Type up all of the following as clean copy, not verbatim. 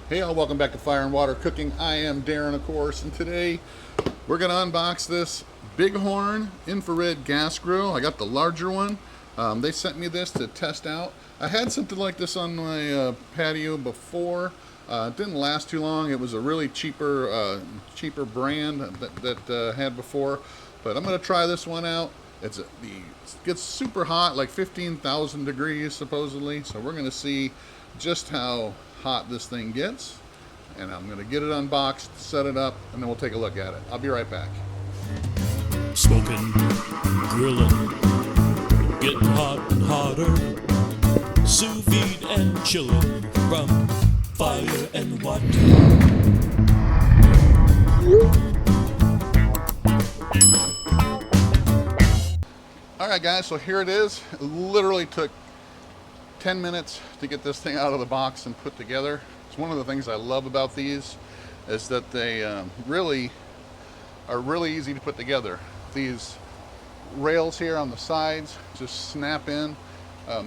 Hey all, welcome back to Fire and Water Cooking. I am Darren, of course, and today we're going to unbox this Bighorn infrared gas grill. I got the larger one. They sent me this to test out. I had something like this on my patio before. It didn't last too long. It was a really cheaper brand that had before, but I'm going to try this one out. It gets super hot, like 15,000 degrees supposedly, so we're going to see just how hot this thing gets, and I'm going to get it unboxed, set it up, and then we'll take a look at it. I'll be right back. Smoking, grilling, getting hot and hotter, sous vide and chilling from fire and water. Alright guys, so here it is. It literally took 10 minutes to get this thing out of the box and put together. It's one of the things I love about these is that they really are really easy to put together. These rails here on the sides just snap in.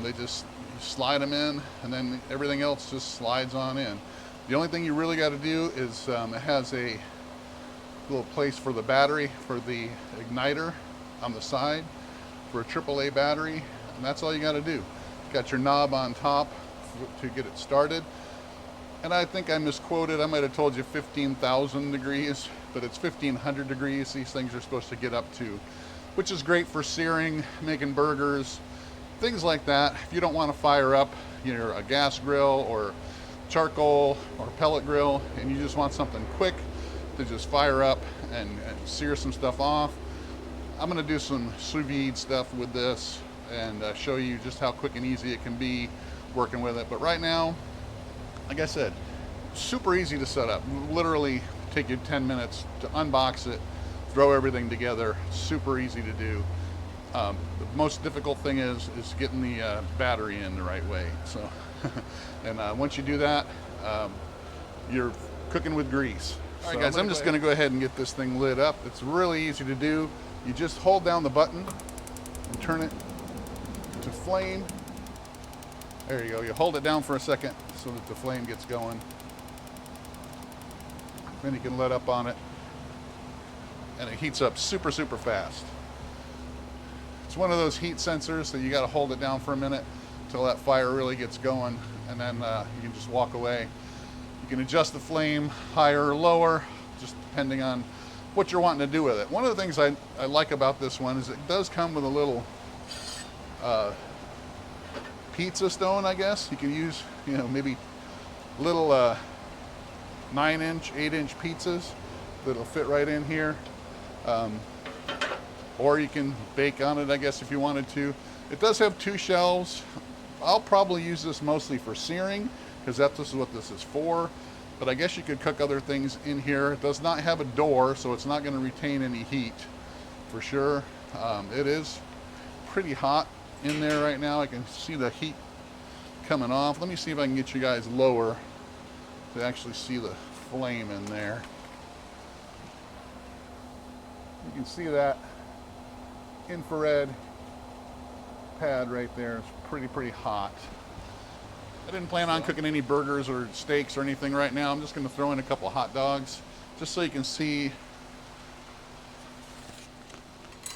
They just slide them in, and then everything else just slides on in. The only thing you really got to do is it has a little place for the battery for the igniter on the side for a AAA battery, and that's all you got to do. Got your knob on top to get it started, and I think I misquoted. I might have told you 15,000 degrees, but it's 1,500 degrees these things are supposed to get up to, which is great for searing, making burgers, things like that. If you don't want to fire up a gas grill or charcoal or pellet grill, and you just want something quick to just fire up and sear some stuff off, I'm going to do some sous vide stuff with this and show you just how quick and easy it can be working with it. But right now, like I said, super easy to set up. Literally take you 10 minutes to unbox it, throw everything together. Super easy to do. The most difficult thing is getting the battery in the right way. So, and once you do that, you're cooking with grease. All right guys, I'm just gonna go ahead and get this thing lit up. It's really easy to do. You just hold down the button and turn it to flame. There you go. You hold it down for a second so that the flame gets going. Then you can let up on it, and it heats up super fast. It's one of those heat sensors that you got to hold it down for a minute until that fire really gets going, and then you can just walk away. You can adjust the flame higher or lower, just depending on what you're wanting to do with it. One of the things I like about this one is it does come with a little pizza stone, I guess. You can use, maybe little 9-inch, 8-inch pizzas that'll fit right in here. Or you can bake on it, I guess, if you wanted to. It does have 2 shelves. I'll probably use this mostly for searing, because that's what this is for. But I guess you could cook other things in here. It does not have a door, so it's not going to retain any heat for sure. It is pretty hot in there right now. I can see the heat coming off. Let me see if I can get you guys lower to actually see the flame in there. You can see that infrared pad right there. It's pretty hot. I didn't plan on cooking any burgers or steaks or anything right now. I'm just going to throw in a couple hot dogs just so you can see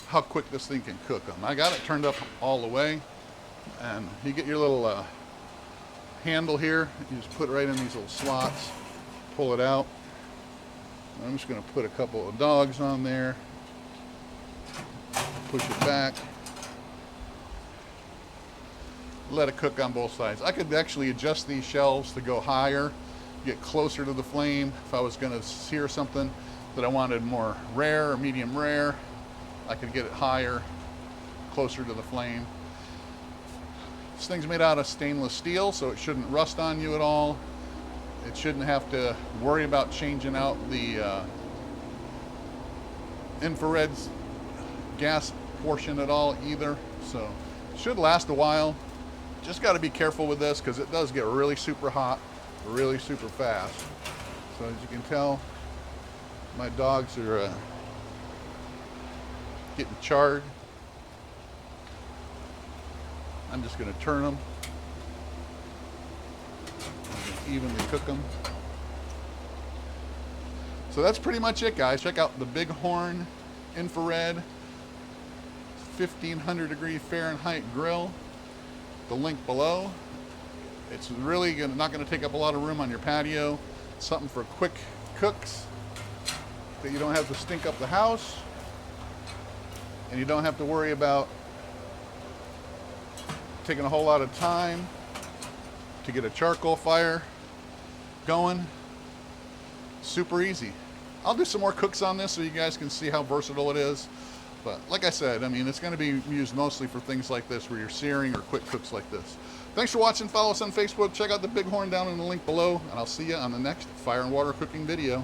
how quick this thing can cook them. I got it turned up all the way, and you get your little handle here. You just put it right in these little slots, pull it out. I'm just going to put a couple of dogs on there, push it back, let it cook on both sides. I could actually adjust these shelves to go higher, get closer to the flame. If I was going to sear something that I wanted more rare or medium rare, I could get it higher, closer to the flame. This thing's made out of stainless steel, so it shouldn't rust on you at all. It shouldn't have to worry about changing out the infrared gas portion at all either. So it should last a while. Just got to be careful with this because it does get really super hot, really super fast. So as you can tell, my dogs are getting charred. I'm just going to turn them, evenly cook them. So that's pretty much it, guys. Check out the Bighorn infrared 1500 degree Fahrenheit grill. The link below. It's really not going to take up a lot of room on your patio. Something for quick cooks that you don't have to stink up the house, and you don't have to worry about taking a whole lot of time to get a charcoal fire going. Super easy. I'll do some more cooks on this so you guys can see how versatile it is. But like I said, I mean, it's going to be used mostly for things like this where you're searing or quick cooks like this. Thanks for watching. Follow us on Facebook. Check out the Bighorn down in the link below, and I'll see you on the next fire and water cooking video.